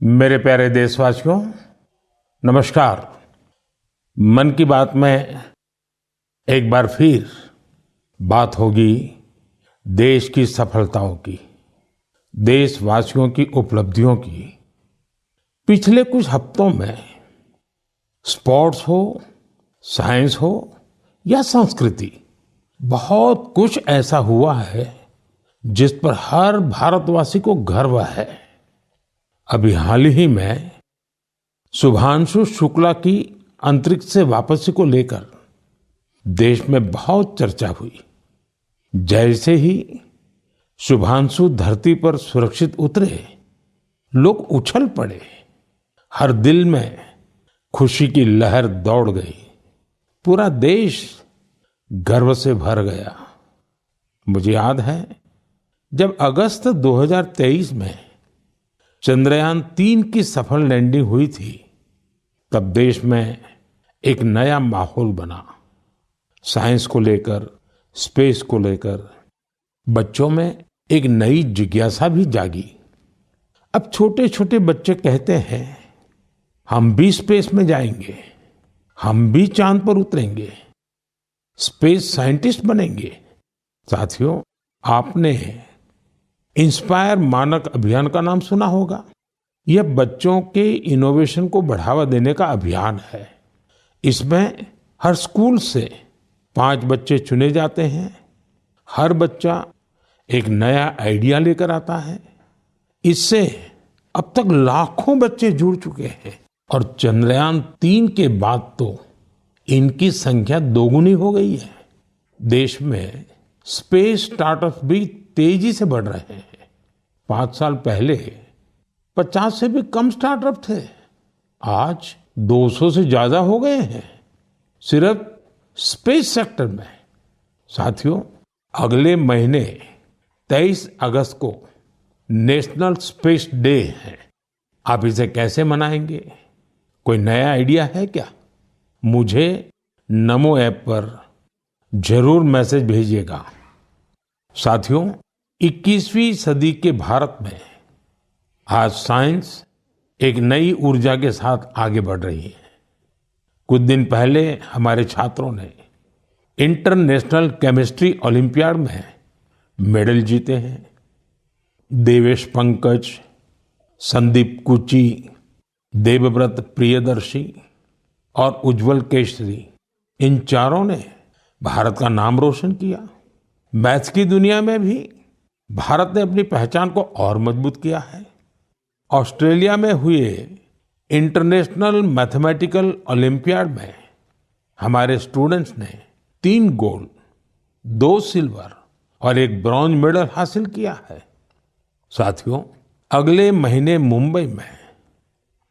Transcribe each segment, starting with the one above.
मेरे प्यारे देशवासियों, नमस्कार। मन की बात में एक बार फिर बात होगी देश की सफलताओं की, देशवासियों की उपलब्धियों की। पिछले कुछ हफ्तों में स्पोर्ट्स हो, साइंस हो या संस्कृति, बहुत कुछ ऐसा हुआ है जिस पर हर भारतवासी को गर्व है। अभी हाल ही में शुभांशु शुक्ला की अंतरिक्ष से वापसी को लेकर देश में बहुत चर्चा हुई। जैसे ही शुभांशु धरती पर सुरक्षित उतरे, लोग उछल पड़े। हर दिल में खुशी की लहर दौड़ गई। पूरा देश गर्व से भर गया। मुझे याद है, जब अगस्त 2023 में चंद्रयान-3 की सफल लैंडिंग हुई थी, तब देश में एक नया माहौल बना। साइंस को लेकर, स्पेस को लेकर बच्चों में एक नई जिज्ञासा भी जागी। अब छोटे छोटे बच्चे कहते हैं, हम भी स्पेस में जाएंगे, हम भी चांद पर उतरेंगे, स्पेस साइंटिस्ट बनेंगे। साथियों, आपने इंस्पायर मानक अभियान का नाम सुना होगा। यह बच्चों के इनोवेशन को बढ़ावा देने का अभियान है। इसमें हर स्कूल से 5 बच्चे चुने जाते हैं। हर बच्चा एक नया आइडिया लेकर आता है। इससे अब तक लाखों बच्चे जुड़ चुके हैं और चंद्रयान-3 के बाद तो इनकी संख्या दोगुनी हो गई है। देश में स्पेस स्टार्टअप भी तेजी से बढ़ रहे हैं। 5 साल पहले 50 से भी कम स्टार्टअप थे, आज 200 से ज्यादा हो गए हैं सिर्फ स्पेस सेक्टर में। साथियों, अगले महीने 23 अगस्त को नेशनल स्पेस डे है। आप इसे कैसे मनाएंगे? कोई नया आइडिया है क्या? मुझे नमो ऐप पर जरूर मैसेज भेजिएगा। साथियों, 21वीं सदी के भारत में आज साइंस एक नई ऊर्जा के साथ आगे बढ़ रही है। कुछ दिन पहले हमारे छात्रों ने इंटरनेशनल केमिस्ट्री ओलंपियाड में मेडल जीते हैं। देवेश पंकज, संदीप कुची, देवव्रत प्रियदर्शी और उज्जवल केशरी, इन चारों ने भारत का नाम रोशन किया। मैथ्स की दुनिया में भी भारत ने अपनी पहचान को और मजबूत किया है। ऑस्ट्रेलिया में हुए इंटरनेशनल मैथमेटिकल ओलंपियाड में हमारे स्टूडेंट्स ने 3 गोल्ड, 2 सिल्वर और 1 ब्रॉन्ज मेडल हासिल किया है। साथियों, अगले महीने मुंबई में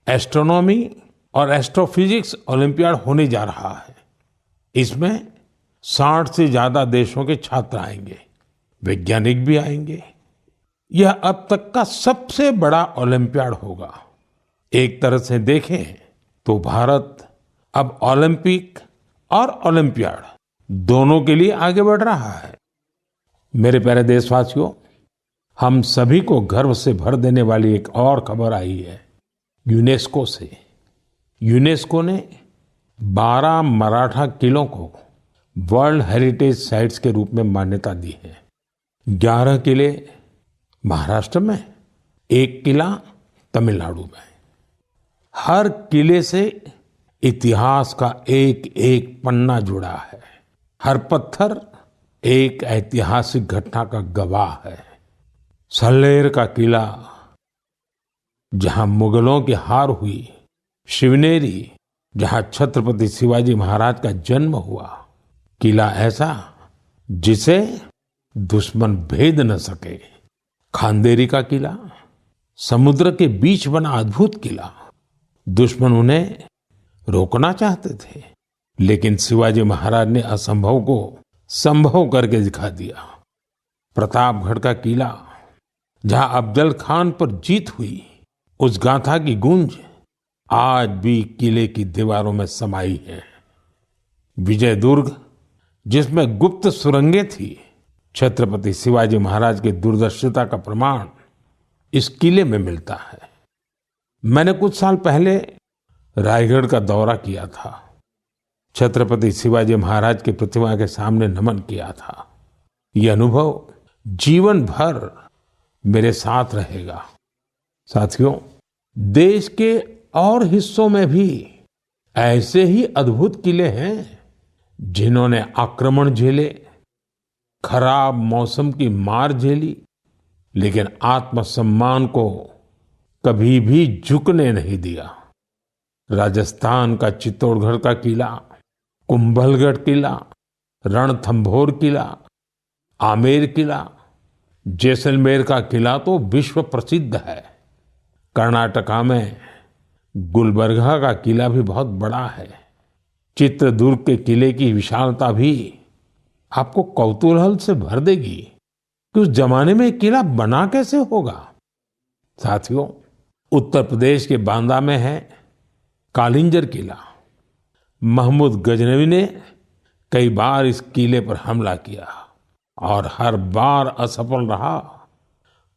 एस्ट्रोनॉमी और एस्ट्रोफिजिक्स ओलंपियाड होने जा रहा है। इसमें 60 से ज्यादा देशों के छात्र आएंगे, वैज्ञानिक भी आएंगे। यह अब तक का सबसे बड़ा ओलंपियाड होगा। एक तरह से देखें तो भारत अब ओलंपिक और ओलंपियाड दोनों के लिए आगे बढ़ रहा है। मेरे प्यारे देशवासियों, हम सभी को गर्व से भर देने वाली एक और खबर आई है यूनेस्को से। यूनेस्को ने 12 मराठा किलों को वर्ल्ड हेरिटेज साइट्स के रूप में मान्यता दी है। 11 किले महाराष्ट्र में, 1 किला तमिलनाडु में। हर किले से इतिहास का एक एक पन्ना जुड़ा है। हर पत्थर एक ऐतिहासिक घटना का गवाह है। सल्लेर का किला, जहां मुगलों की हार हुई, शिवनेरी, जहां छत्रपति शिवाजी महाराज का जन्म हुआ, किला ऐसा जिसे दुश्मन भेद न सके। खांदेरी का किला, समुद्र के बीच बना अद्भुत किला। दुश्मन उन्हें रोकना चाहते थे, लेकिन शिवाजी महाराज ने असंभव को संभव करके दिखा दिया। प्रतापगढ़ का किला, जहां अफजल खान पर जीत हुई, उस गाथा की गूंज आज भी किले की दीवारों में समाई है। विजयदुर्ग, जिसमें गुप्त सुरंगें थी, छत्रपति शिवाजी महाराज की दूरदर्शिता का प्रमाण इस किले में मिलता है। मैंने कुछ साल पहले रायगढ़ का दौरा किया था। छत्रपति शिवाजी महाराज की प्रतिमा के सामने नमन किया था। ये अनुभव जीवन भर मेरे साथ रहेगा। साथियों, देश के और हिस्सों में भी ऐसे ही अद्भुत किले हैं जिन्होंने आक्रमण झेले, खराब मौसम की मार झेली, लेकिन आत्मसम्मान को कभी भी झुकने नहीं दिया। राजस्थान का चित्तौड़गढ़ का किला, कुंभलगढ़ किला, रणथंभौर किला, आमेर किला, जैसलमेर का किला तो विश्व प्रसिद्ध है। कर्नाटका में गुलबर्गा का किला भी बहुत बड़ा है। चित्रदुर्ग के किले की विशालता भी आपको कौतूहल से भर देगी कि उस जमाने में किला बना कैसे होगा। साथियों, उत्तर प्रदेश के बांदा में है कालिंजर किला। महमूद गजनवी ने कई बार इस किले पर हमला किया और हर बार असफल रहा।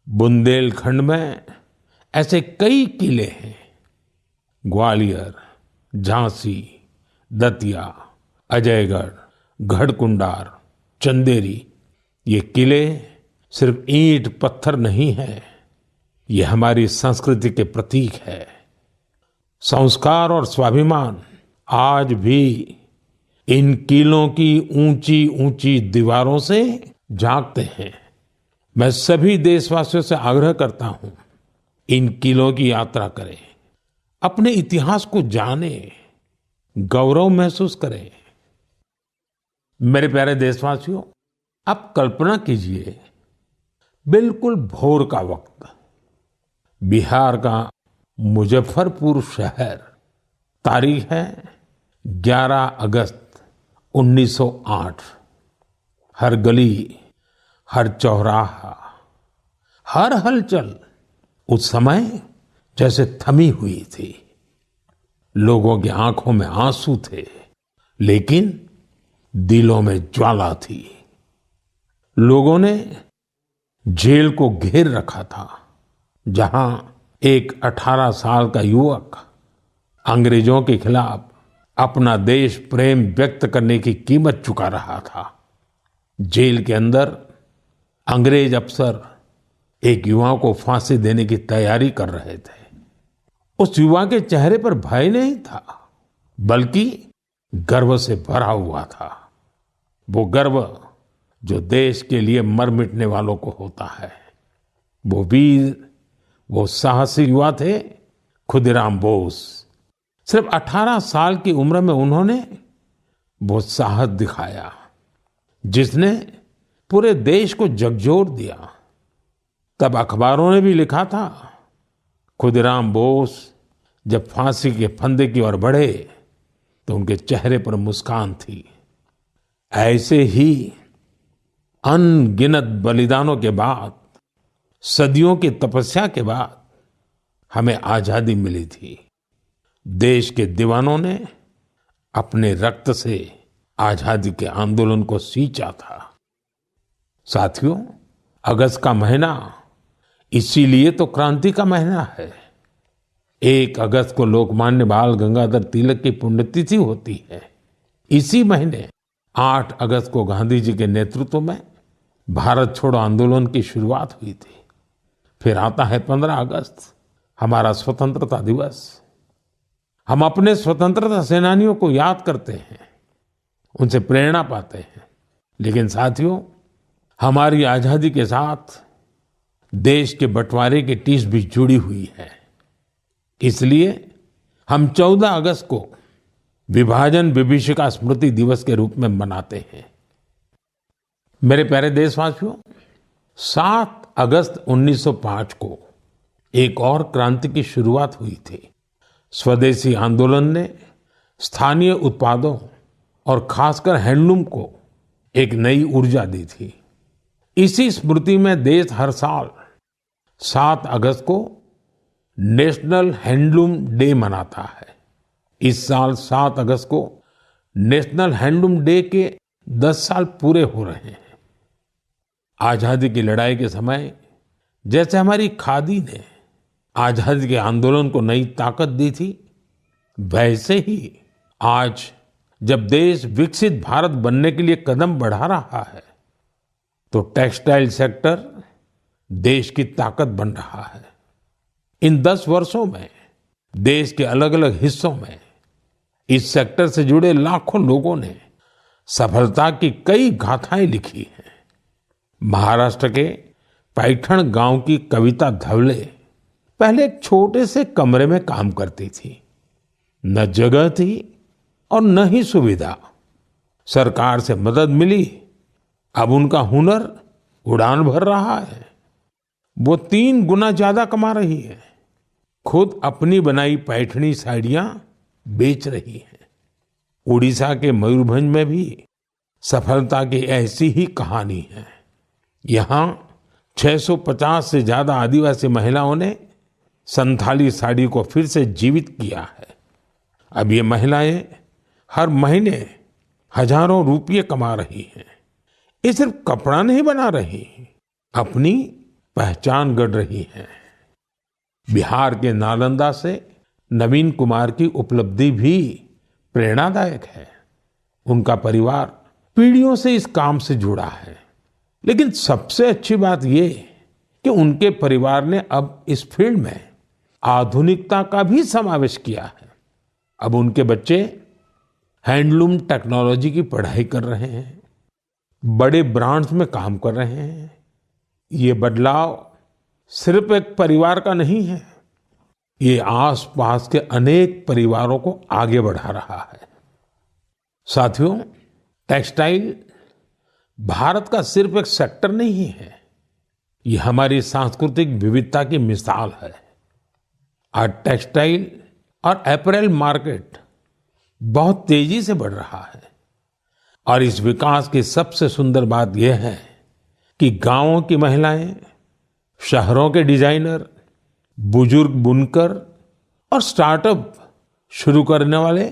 बुंदेलखंड में ऐसे कई किले हैं। ग्वालियर, झांसी, दतिया, अजयगढ़, गढ़कुंडार, चंदेरी, ये किले सिर्फ ईंट पत्थर नहीं है, ये हमारी संस्कृति के प्रतीक है। संस्कार और स्वाभिमान आज भी इन किलों की ऊंची ऊंची दीवारों से जागते हैं। मैं सभी देशवासियों से आग्रह करता हूं, इन किलों की यात्रा करें, अपने इतिहास को जानें, गौरव महसूस करें। मेरे प्यारे देशवासियों, आप कल्पना कीजिए, बिल्कुल भोर का वक्त, बिहार का मुजफ्फरपुर शहर, तारीख है 11 अगस्त 1908। हर गली, हर चौराहा, हर हलचल उस समय जैसे थमी हुई थी। लोगों की आंखों में आंसू थे, लेकिन दिलों में ज्वाला थी। लोगों ने जेल को घेर रखा था, जहां एक 18 साल का युवक अंग्रेजों के खिलाफ अपना देश प्रेम व्यक्त करने की कीमत चुका रहा था। जेल के अंदर अंग्रेज अफसर एक युवा को फांसी देने की तैयारी कर रहे थे। उस युवा के चेहरे पर भय नहीं था, बल्कि गर्व से भरा हुआ था। वो गर्व जो देश के लिए मर मिटने वालों को होता है। वो वीर, वो साहसी युवा थे खुदीराम बोस। सिर्फ 18 साल की उम्र में उन्होंने वो साहस दिखाया जिसने पूरे देश को झकझोर दिया। तब अखबारों ने भी लिखा था, खुदीराम बोस जब फांसी के फंदे की ओर बढ़े तो उनके चेहरे पर मुस्कान थी। ऐसे ही अनगिनत बलिदानों के बाद, सदियों की तपस्या के बाद हमें आजादी मिली थी। देश के दीवानों ने अपने रक्त से आजादी के आंदोलन को सींचा था। साथियों, अगस्त का महीना इसीलिए तो क्रांति का महीना है। 1 अगस्त को लोकमान्य बाल गंगाधर तिलक की पुण्यतिथि होती है। इसी महीने 8 अगस्त को गांधी जी के नेतृत्व में भारत छोड़ो आंदोलन की शुरुआत हुई थी। फिर आता है 15 अगस्त, हमारा स्वतंत्रता दिवस। हम अपने स्वतंत्रता सेनानियों को याद करते हैं, उनसे प्रेरणा पाते हैं। लेकिन साथियों, हमारी आजादी के साथ देश के बंटवारे की टीस भी जुड़ी हुई है। इसलिए हम 14 अगस्त को विभाजन विभीषिका स्मृति दिवस के रूप में मनाते हैं। मेरे प्यारे देशवासियों, 7 अगस्त 1905 को एक और क्रांति की शुरुआत हुई थी। स्वदेशी आंदोलन ने स्थानीय उत्पादों और खासकर हैंडलूम को एक नई ऊर्जा दी थी। इसी स्मृति में देश हर साल 7 अगस्त को नेशनल हैंडलूम डे मनाता है। इस साल 7 अगस्त को नेशनल हैंडलूम डे के 10 साल पूरे हो रहे हैं। आजादी की लड़ाई के समय जैसे हमारी खादी ने आजादी के आंदोलन को नई ताकत दी थी, वैसे ही आज जब देश विकसित भारत बनने के लिए कदम बढ़ा रहा है, तो टेक्सटाइल सेक्टर देश की ताकत बन रहा है। इन 10 वर्षों में देश के अलग अलग हिस्सों में इस सेक्टर से जुड़े लाखों लोगों ने सफलता की कई गाथाएं लिखी हैं। महाराष्ट्र के पैठण गांव की कविता धवले पहले एक छोटे से कमरे में काम करती थी। न जगह थी और न ही सुविधा। सरकार से मदद मिली, अब उनका हुनर उड़ान भर रहा है। वो 3 गुना ज्यादा कमा रही है। खुद अपनी बनाई पैठणी साड़ियां बेच रही है। उड़ीसा के मयूरभंज में भी सफलता की ऐसी ही कहानी है। यहाँ 650 से ज्यादा आदिवासी महिलाओं ने संथाली साड़ी को फिर से जीवित किया है। अब ये महिलाएं हर महीने हजारों रुपये कमा रही हैं। ये सिर्फ कपड़ा नहीं बना रही, अपनी पहचान गढ़ रही हैं। बिहार के नालंदा से नवीन कुमार की उपलब्धि भी प्रेरणादायक है। उनका परिवार पीढ़ियों से इस काम से जुड़ा है। लेकिन सबसे अच्छी बात ये कि उनके परिवार ने अब इस फील्ड में आधुनिकता का भी समावेश किया है। अब उनके बच्चे हैंडलूम टेक्नोलॉजी की पढ़ाई कर रहे हैं, बड़े ब्रांड्स में काम कर रहे हैं। ये बदलाव सिर्फ एक परिवार का नहीं है, ये आसपास के अनेक परिवारों को आगे बढ़ा रहा है। साथियों, टेक्सटाइल भारत का सिर्फ एक सेक्टर नहीं है, ये हमारी सांस्कृतिक विविधता की मिसाल है। आज टेक्सटाइल और अपैरेल मार्केट बहुत तेजी से बढ़ रहा है और इस विकास की सबसे सुंदर बात यह है कि गांवों की महिलाएं, शहरों के डिजाइनर, बुजुर्ग बुनकर और स्टार्टअप शुरू करने वाले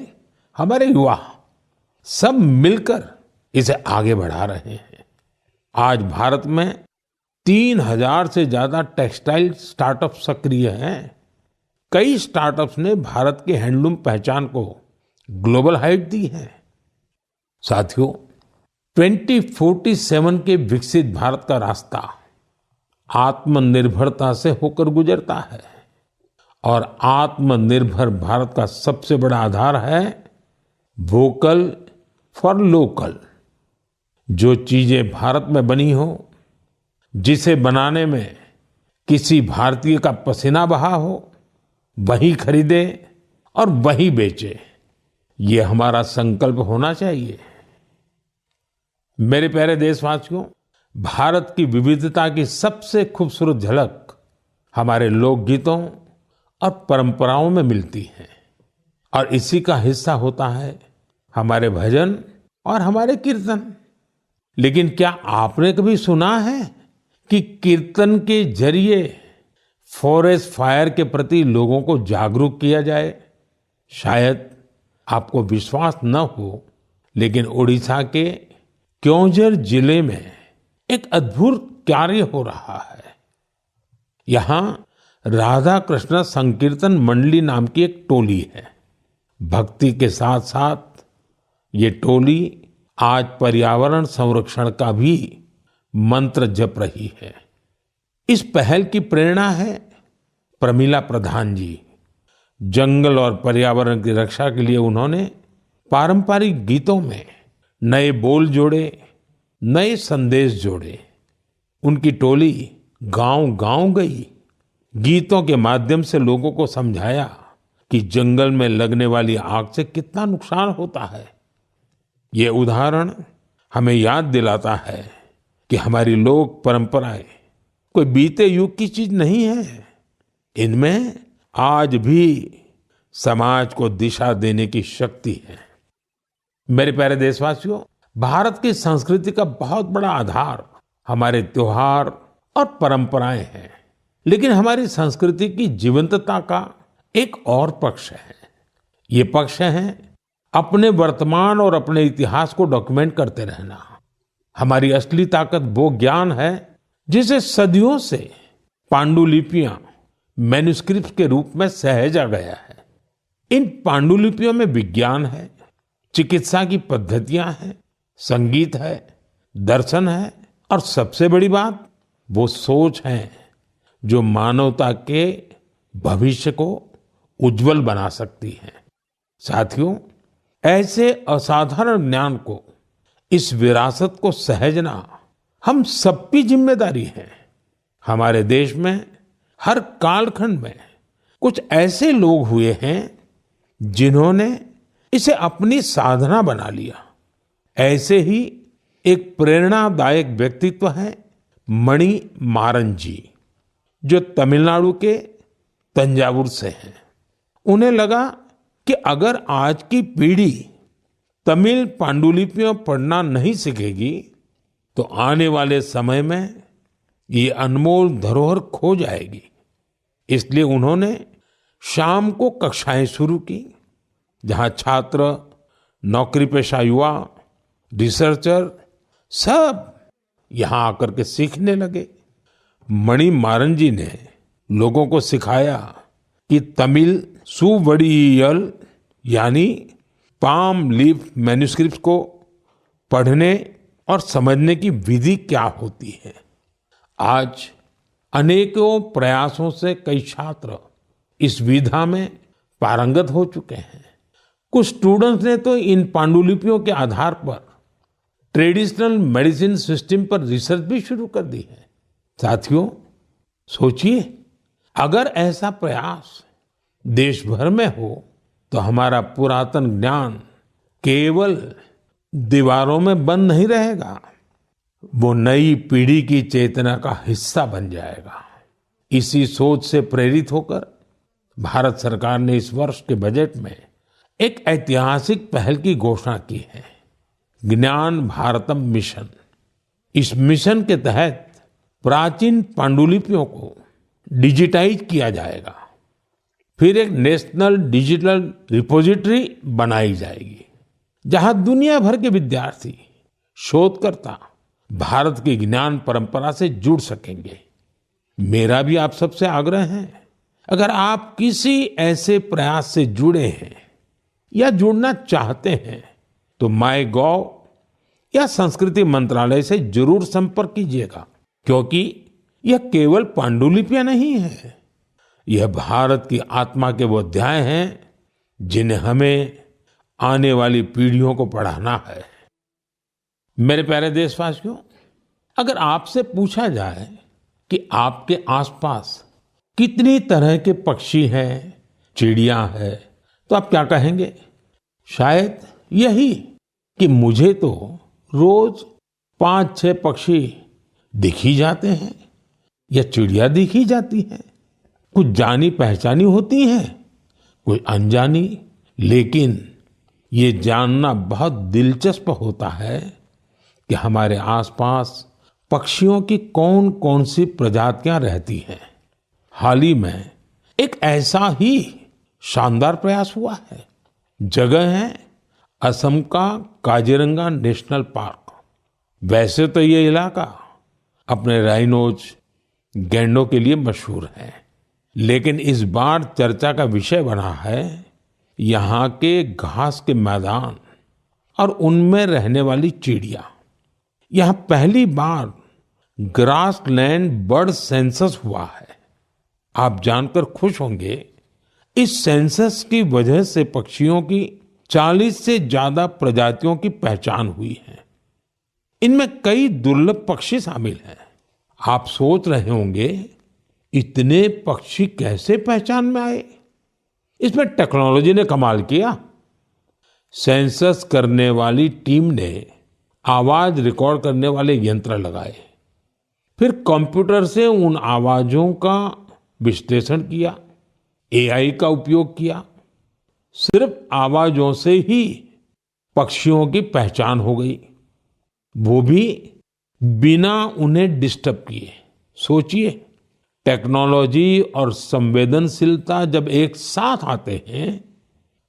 हमारे युवा सब मिलकर इसे आगे बढ़ा रहे हैं। आज भारत में 3000 से ज्यादा टेक्सटाइल स्टार्टअप सक्रिय हैं। कई स्टार्टअप्स ने भारत के हैंडलूम पहचान को ग्लोबल हाइट दी है। साथियों, 2047 के विकसित भारत का रास्ता आत्मनिर्भरता से होकर गुजरता है और आत्मनिर्भर भारत का सबसे बड़ा आधार है वोकल फॉर लोकल। जो चीजें भारत में बनी हो, जिसे बनाने में किसी भारतीय का पसीना बहा हो, वही खरीदे और वही बेचे, ये हमारा संकल्प होना चाहिए। मेरे प्यारे देशवासियों, भारत की विविधता की सबसे खूबसूरत झलक हमारे लोकगीतों और परंपराओं में मिलती है और इसी का हिस्सा होता है हमारे भजन और हमारे कीर्तन। लेकिन क्या आपने कभी सुना है कि कीर्तन के जरिए फॉरेस्ट फायर के प्रति लोगों को जागरूक किया जाए? शायद आपको विश्वास न हो, लेकिन ओडिशा के क्योंझर जिले में एक अद्भुत कार्य हो रहा है। यहाँ राधा कृष्ण संकीर्तन मंडली नाम की एक टोली है। भक्ति के साथ साथ ये टोली आज पर्यावरण संरक्षण का भी मंत्र जप रही है। इस पहल की प्रेरणा है प्रमिला प्रधान जी। जंगल और पर्यावरण की रक्षा के लिए उन्होंने पारंपरिक गीतों में नए बोल जोड़े, नए संदेश जोड़े। उनकी टोली गांव-गांव गई, गीतों के माध्यम से लोगों को समझाया कि जंगल में लगने वाली आग से कितना नुकसान होता है। ये उदाहरण हमें याद दिलाता है कि हमारी लोक परंपराएं कोई बीते युग की चीज नहीं है। इनमें आज भी समाज को दिशा देने की शक्ति है। मेरे प्यारे देशवासियों, भारत की संस्कृति का बहुत बड़ा आधार हमारे त्योहार और परंपराएं हैं। लेकिन हमारी संस्कृति की जीवंतता का एक और पक्ष है। ये पक्ष है अपने वर्तमान और अपने इतिहास को डॉक्यूमेंट करते रहना। हमारी असली ताकत वो ज्ञान है जिसे सदियों से पांडुलिपियां, मैन्युस्क्रिप्ट के रूप में सहेजा गया है। इन पांडुलिपियों में विज्ञान है, चिकित्सा की पद्धतियां हैं, संगीत है, दर्शन है और सबसे बड़ी बात वो सोच है जो मानवता के भविष्य को उज्जवल बना सकती है। साथियों, ऐसे असाधारण ज्ञान को, इस विरासत को सहेजना हम सबकी जिम्मेदारी है। हमारे देश में हर कालखंड में कुछ ऐसे लोग हुए हैं जिन्होंने इसे अपनी साधना बना लिया। ऐसे ही एक प्रेरणादायक व्यक्तित्व है मणि मारन जी, जो तमिलनाडु के तंजावुर से हैं। उन्हें लगा कि अगर आज की पीढ़ी तमिल पांडुलिपियां पढ़ना नहीं सीखेगी तो आने वाले समय में ये अनमोल धरोहर खो जाएगी। इसलिए उन्होंने शाम को कक्षाएं शुरू की, जहां छात्र, नौकरी पेशा युवा, रिसर्चर सब यहां आकर के सीखने लगे। मणि मारन जी ने लोगों को सिखाया कि तमिल सुवड़ियल यानी पाम लीफ मैन्युस्क्रिप्ट को पढ़ने और समझने की विधि क्या होती है। आज अनेकों प्रयासों से कई छात्र इस विधा में पारंगत हो चुके हैं। कुछ स्टूडेंट्स ने तो इन पांडुलिपियों के आधार पर ट्रेडिशनल मेडिसिन सिस्टम पर रिसर्च भी शुरू कर दी है। साथियों, सोचिए, अगर ऐसा प्रयास देश भर में हो तो हमारा पुरातन ज्ञान केवल दीवारों में बंद नहीं रहेगा, वो नई पीढ़ी की चेतना का हिस्सा बन जाएगा। इसी सोच से प्रेरित होकर भारत सरकार ने इस वर्ष के बजट में एक ऐतिहासिक पहल की घोषणा की है, ज्ञान भारतम मिशन। इस मिशन के तहत प्राचीन पांडुलिपियों को डिजिटाइज किया जाएगा, फिर एक नेशनल डिजिटल रिपोजिटरी बनाई जाएगी, जहां दुनिया भर के विद्यार्थी, शोधकर्ता भारत की ज्ञान परंपरा से जुड़ सकेंगे। मेरा भी आप सबसे आग्रह है, अगर आप किसी ऐसे प्रयास से जुड़े हैं या जुड़ना चाहते हैं तो माईगॉव या संस्कृति मंत्रालय से जरूर संपर्क कीजिएगा, क्योंकि यह केवल पांडुलिपियां नहीं है, यह भारत की आत्मा के वो अध्याय हैं जिन्हें हमें आने वाली पीढ़ियों को पढ़ाना है। मेरे प्यारे देशवासियों, अगर आपसे पूछा जाए कि आपके आसपास कितनी तरह के पक्षी हैं, चिड़ियां हैं, तो आप क्या कहेंगे? शायद यही कि मुझे तो रोज 5-6 पक्षी दिख ही जाते हैं या चिड़िया दिख ही जाती हैं। कुछ जानी पहचानी होती हैं, कोई अनजानी, लेकिन ये जानना बहुत दिलचस्प होता है कि हमारे आसपास पक्षियों की कौन कौन सी प्रजातियां रहती हैं। हाल ही में एक ऐसा ही शानदार प्रयास हुआ है। जगह है असम का काजीरंगा नेशनल पार्क। वैसे तो ये इलाका अपने राइनोज, गैंडों के लिए मशहूर है, लेकिन इस बार चर्चा का विषय बना है यहाँ के घास के मैदान और उनमें रहने वाली चिड़िया। यहाँ पहली बार ग्रासलैंड बर्ड सेंसस हुआ है। आप जानकर खुश होंगे, इस सेंसस की वजह से पक्षियों की 40 से ज्यादा प्रजातियों की पहचान हुई है। इनमें कई दुर्लभ पक्षी शामिल हैं। आप सोच रहे होंगे, इतने पक्षी कैसे पहचान में आए? इसमें टेक्नोलॉजी ने कमाल किया। सेंसस करने वाली टीम ने आवाज रिकॉर्ड करने वाले यंत्र लगाए, फिर कंप्यूटर से उन आवाजों का विश्लेषण किया, एआई का उपयोग किया। सिर्फ आवाजों से ही पक्षियों की पहचान हो गई, वो भी बिना उन्हें डिस्टर्ब किए। सोचिए, टेक्नोलॉजी और संवेदनशीलता जब एक साथ आते हैं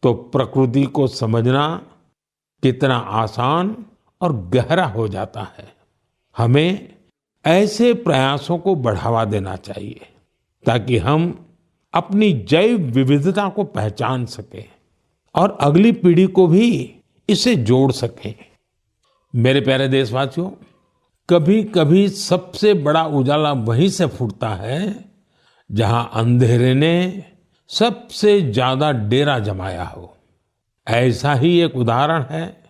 तो प्रकृति को समझना कितना आसान और गहरा हो जाता है। हमें ऐसे प्रयासों को बढ़ावा देना चाहिए ताकि हम अपनी जैव विविधता को पहचान सके और अगली पीढ़ी को भी इसे जोड़ सके। मेरे प्यारे देशवासियों, कभी कभी सबसे बड़ा उजाला वहीं से फूटता है जहां अंधेरे ने सबसे ज्यादा डेरा जमाया हो। ऐसा ही एक उदाहरण है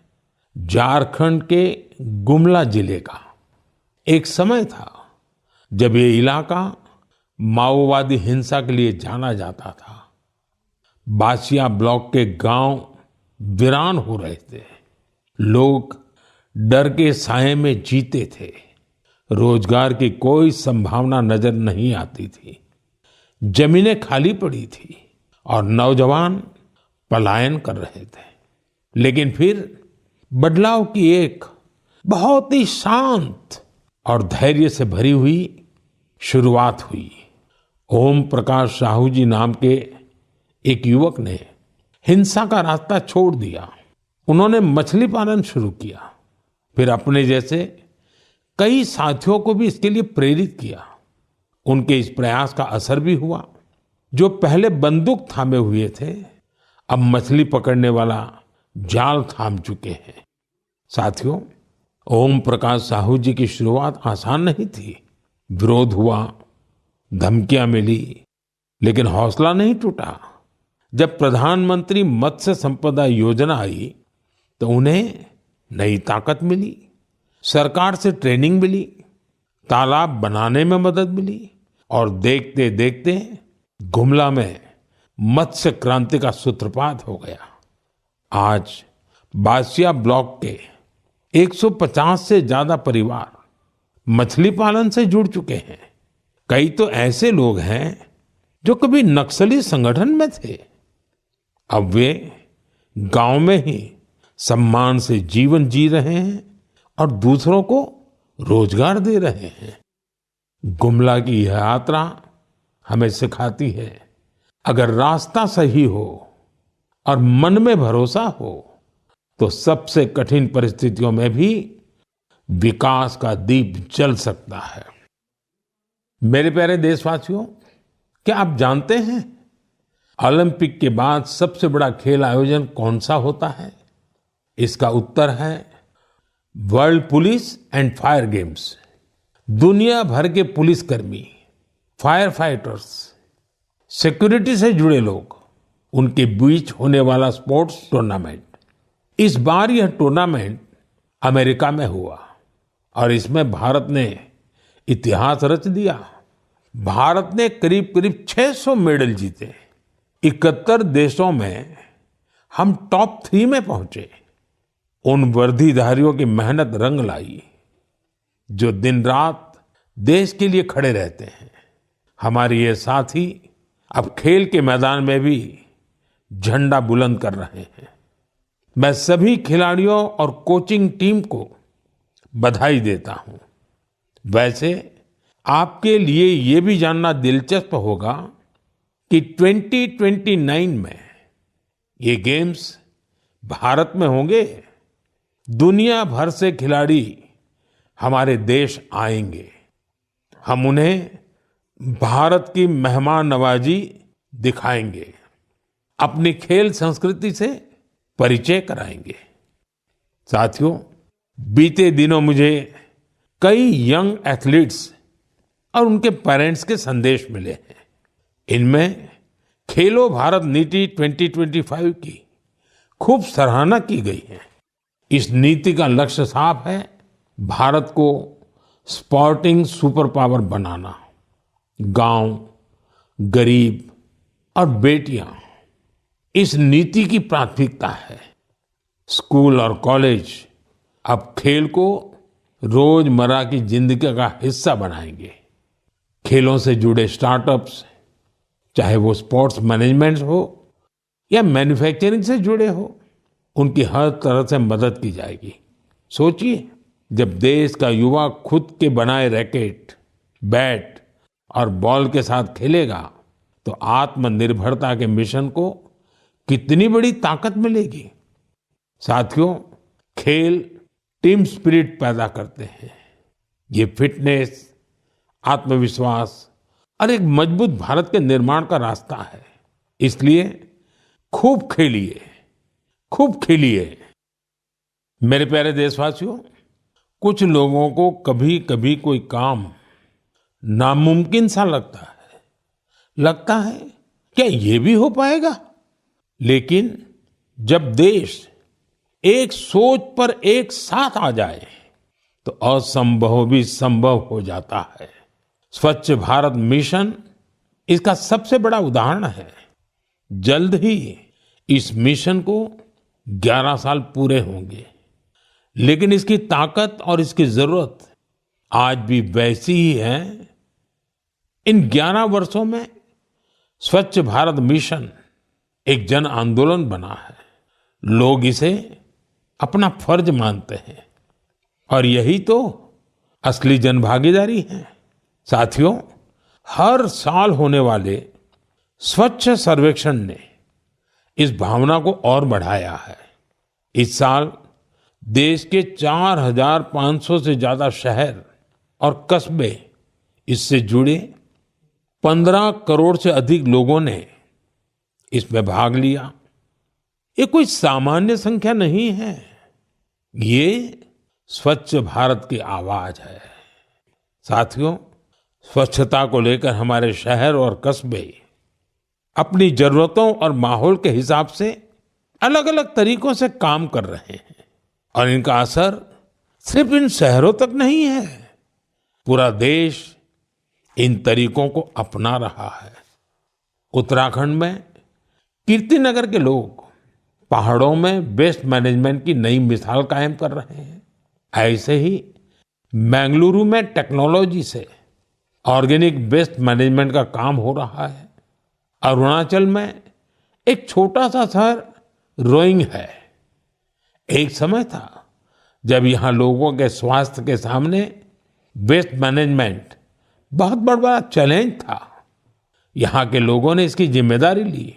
झारखंड के गुमला जिले का। एक समय था जब ये इलाका माओवादी हिंसा के लिए जाना जाता था। बासिया ब्लॉक के गांव वीरान हो रहे थे। लोग डर के साए में जीते थे। रोजगार की कोई संभावना नजर नहीं आती थी। जमीनें खाली पड़ी थी और नौजवान पलायन कर रहे थे। लेकिन फिर बदलाव की एक बहुत ही शांत और धैर्य से भरी हुई शुरुआत हुई। ओम प्रकाश साहू जी नाम के एक युवक ने हिंसा का रास्ता छोड़ दिया। उन्होंने मछली पालन शुरू किया। फिर अपने जैसे कई साथियों को भी इसके लिए प्रेरित किया। उनके इस प्रयास का असर भी हुआ। जो पहले बंदूक थामे हुए थे, अब मछली पकड़ने वाला जाल थाम चुके हैं। साथियों, ओम प्रकाश साहू जी की शुरुआत आसान नहीं थी। विरोध हुआ, धमकियां मिली, लेकिन हौसला नहीं टूटा। जब प्रधानमंत्री मत्स्य संपदा योजना आई तो उन्हें नई ताकत मिली। सरकार से ट्रेनिंग मिली, तालाब बनाने में मदद मिली और देखते देखते गुमला में मत्स्य क्रांति का सूत्रपात हो गया। आज बासिया ब्लॉक के 150 से ज्यादा परिवार मछली पालन से जुड़ चुके हैं। कई तो ऐसे लोग हैं जो कभी नक्सली संगठन में थे। अब वे गांव में ही सम्मान से जीवन जी रहे हैं और दूसरों को रोजगार दे रहे हैं। गुमला की यह यात्रा हमें सिखाती है, अगर रास्ता सही हो और मन में भरोसा हो तो सबसे कठिन परिस्थितियों में भी विकास का दीप जल सकता है। मेरे प्यारे देशवासियों, क्या आप जानते हैं ओलंपिक के बाद सबसे बड़ा खेल आयोजन कौन सा होता है? इसका उत्तर है world police and fire games. दुनिया भर के पुलिसकर्मी, फायर फाइटर्स, सिक्योरिटी से जुड़े लोग, उनके बीच होने वाला स्पोर्ट्स टूर्नामेंट। इस बार यह टूर्नामेंट अमेरिका में हुआ और इसमें भारत ने इतिहास रच दिया। भारत ने करीब करीब 600 मेडल जीते। 71 देशों में हम टॉप 3 में पहुंचे। उन वर्दीधारियों की मेहनत रंग लाई जो दिन रात देश के लिए खड़े रहते हैं। हमारे ये साथी अब खेल के मैदान में भी झंडा बुलंद कर रहे हैं। मैं सभी खिलाड़ियों और कोचिंग टीम को बधाई देता हूं। वैसे आपके लिए ये भी जानना दिलचस्प होगा कि 2029 में ये गेम्स भारत में होंगे। दुनिया भर से खिलाड़ी हमारे देश आएंगे। हम उन्हें भारत की मेहमान नवाजी दिखाएंगे, अपनी खेल संस्कृति से परिचय कराएंगे। साथियों, बीते दिनों मुझे कई यंग एथलीट्स और उनके पेरेंट्स के संदेश मिले हैं। इनमें खेलो भारत नीति 2025 की खूब सराहना की गई है। इस नीति का लक्ष्य साफ है, भारत को स्पोर्टिंग सुपर पावर बनाना। गांव, गरीब और बेटियां इस नीति की प्राथमिकता है। स्कूल और कॉलेज अब खेल को रोजमर्रा की जिंदगी का हिस्सा बनाएंगे। खेलों से जुड़े स्टार्टअप्स, चाहे वो स्पोर्ट्स मैनेजमेंट हो या मैन्युफैक्चरिंग से जुड़े हो, उनकी हर तरह से मदद की जाएगी। सोचिए, जब देश का युवा खुद के बनाए रैकेट, बैट और बॉल के साथ खेलेगा तो आत्मनिर्भरता के मिशन को कितनी बड़ी ताकत मिलेगी। साथियों, खेल टीम स्पिरिट पैदा करते हैं। ये फिटनेस, आत्मविश्वास और एक मजबूत भारत के निर्माण का रास्ता है। इसलिए खूब खेलिए, खूब खिलिए। मेरे प्यारे देशवासियों, कुछ लोगों को कभी कभी कोई काम नामुमकिन सा लगता है क्या ये भी हो पाएगा? लेकिन जब देश एक सोच पर एक साथ आ जाए तो असंभव भी संभव हो जाता है। स्वच्छ भारत मिशन इसका सबसे बड़ा उदाहरण है। जल्द ही इस मिशन को 11 साल पूरे होंगे, लेकिन इसकी ताकत और इसकी जरूरत आज भी वैसी ही है। इन 11 वर्षों में स्वच्छ भारत मिशन एक जन आंदोलन बना है। लोग इसे अपना फर्ज मानते हैं और यही तो असली जनभागीदारी है। साथियों, हर साल होने वाले स्वच्छ सर्वेक्षण ने इस भावना को और बढ़ाया है। इस साल देश के 4,500 से ज्यादा शहर और कस्बे इससे जुड़े 15 करोड़ से अधिक लोगों ने इसमें भाग लिया। ये कोई सामान्य संख्या नहीं है, ये स्वच्छ भारत की आवाज है। साथियों, स्वच्छता को लेकर हमारे शहर और कस्बे अपनी जरूरतों और माहौल के हिसाब से अलग अलग तरीकों से काम कर रहे हैं और इनका असर सिर्फ इन शहरों तक नहीं है, पूरा देश इन तरीकों को अपना रहा है। उत्तराखंड में कीर्तिनगर के लोग पहाड़ों में वेस्ट मैनेजमेंट की नई मिसाल कायम कर रहे हैं। ऐसे ही बेंगलुरु में टेक्नोलॉजी से ऑर्गेनिक वेस्ट मैनेजमेंट का काम हो रहा है। अरुणाचल में एक छोटा सा शहर रोइंग है। एक समय था जब यहाँ लोगों के स्वास्थ्य के सामने वेस्ट मैनेजमेंट बहुत बड़ा चैलेंज था। यहाँ के लोगों ने इसकी जिम्मेदारी ली।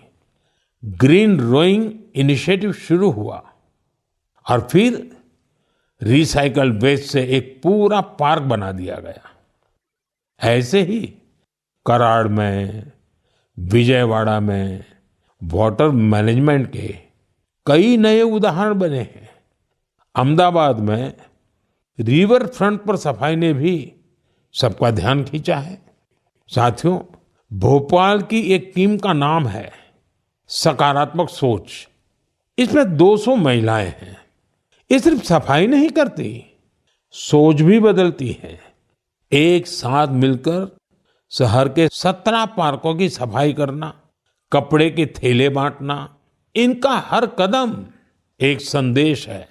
ग्रीन रोइंग इनिशिएटिव शुरू हुआ और फिर रिसाइकल वेस्ट से एक पूरा पार्क बना दिया गया। ऐसे ही कराड़ में, विजयवाड़ा में वाटर मैनेजमेंट के कई नए उदाहरण बने हैं। अहमदाबाद में रिवर फ्रंट पर सफाई ने भी सबका ध्यान खींचा है। साथियों, भोपाल की एक टीम का नाम है सकारात्मक सोच। इसमें 200 महिलाएं हैं। ये सिर्फ सफाई नहीं करती, सोच भी बदलती है। एक साथ मिलकर शहर के 17 पार्कों की सफाई करना, कपड़े के थैले बांटना, इनका हर कदम एक संदेश है।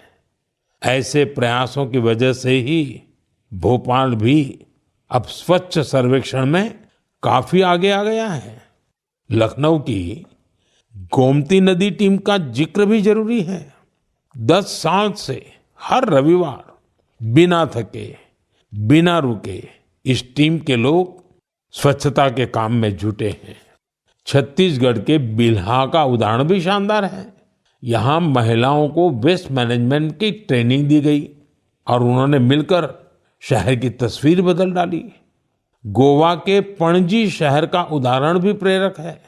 ऐसे प्रयासों की वजह से ही भोपाल भी अब स्वच्छ सर्वेक्षण में काफी आगे आ गया है। लखनऊ की गोमती नदी टीम का जिक्र भी जरूरी है। 10 साल से हर रविवार बिना थके, बिना रुके इस टीम के लोग स्वच्छता के काम में जुटे हैं। छत्तीसगढ़ के बिल्हा का उदाहरण भी शानदार है। यहाँ महिलाओं को वेस्ट मैनेजमेंट की ट्रेनिंग दी गई और उन्होंने मिलकर शहर की तस्वीर बदल डाली। गोवा के पणजी शहर का उदाहरण भी प्रेरक है।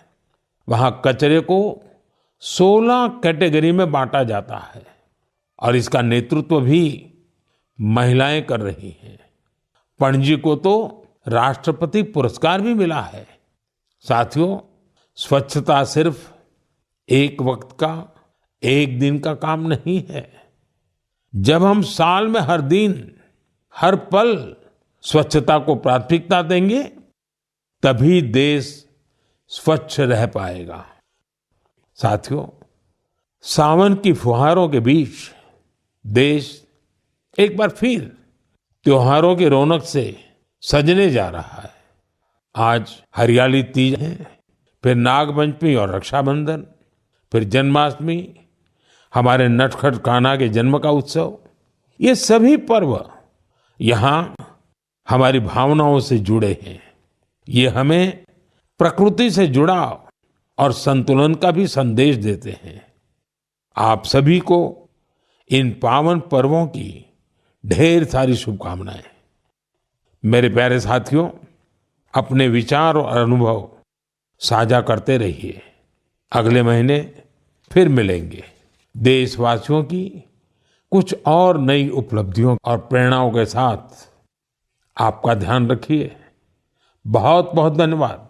वहाँ कचरे को 16 कैटेगरी में बांटा जाता है और इसका नेतृत्व भी महिलाएं कर रही हैं। पणजी को तो राष्ट्रपति पुरस्कार भी मिला है। साथियों, स्वच्छता सिर्फ एक वक्त का, एक दिन का काम नहीं है। जब हम साल में हर दिन, हर पल स्वच्छता को प्राथमिकता देंगे, तभी देश स्वच्छ रह पाएगा। साथियों, सावन की फुहारों के बीच देश एक बार फिर त्योहारों की रौनक से सजने जा रहा है। आज हरियाली तीज है, फिर नागपंचमी और रक्षाबंधन, फिर जन्माष्टमी, हमारे नटखट कान्हा के जन्म का उत्सव। ये सभी पर्व यहाँ हमारी भावनाओं से जुड़े हैं। ये हमें प्रकृति से जुड़ाव और संतुलन का भी संदेश देते हैं। आप सभी को इन पावन पर्वों की ढेर सारी शुभकामनाएं। मेरे प्यारे साथियों, अपने विचार और अनुभव साझा करते रहिए। अगले महीने फिर मिलेंगे। देशवासियों की कुछ और नई उपलब्धियों और प्रेरणाओं के साथ आपका ध्यान रखिए। बहुत बहुत धन्यवाद।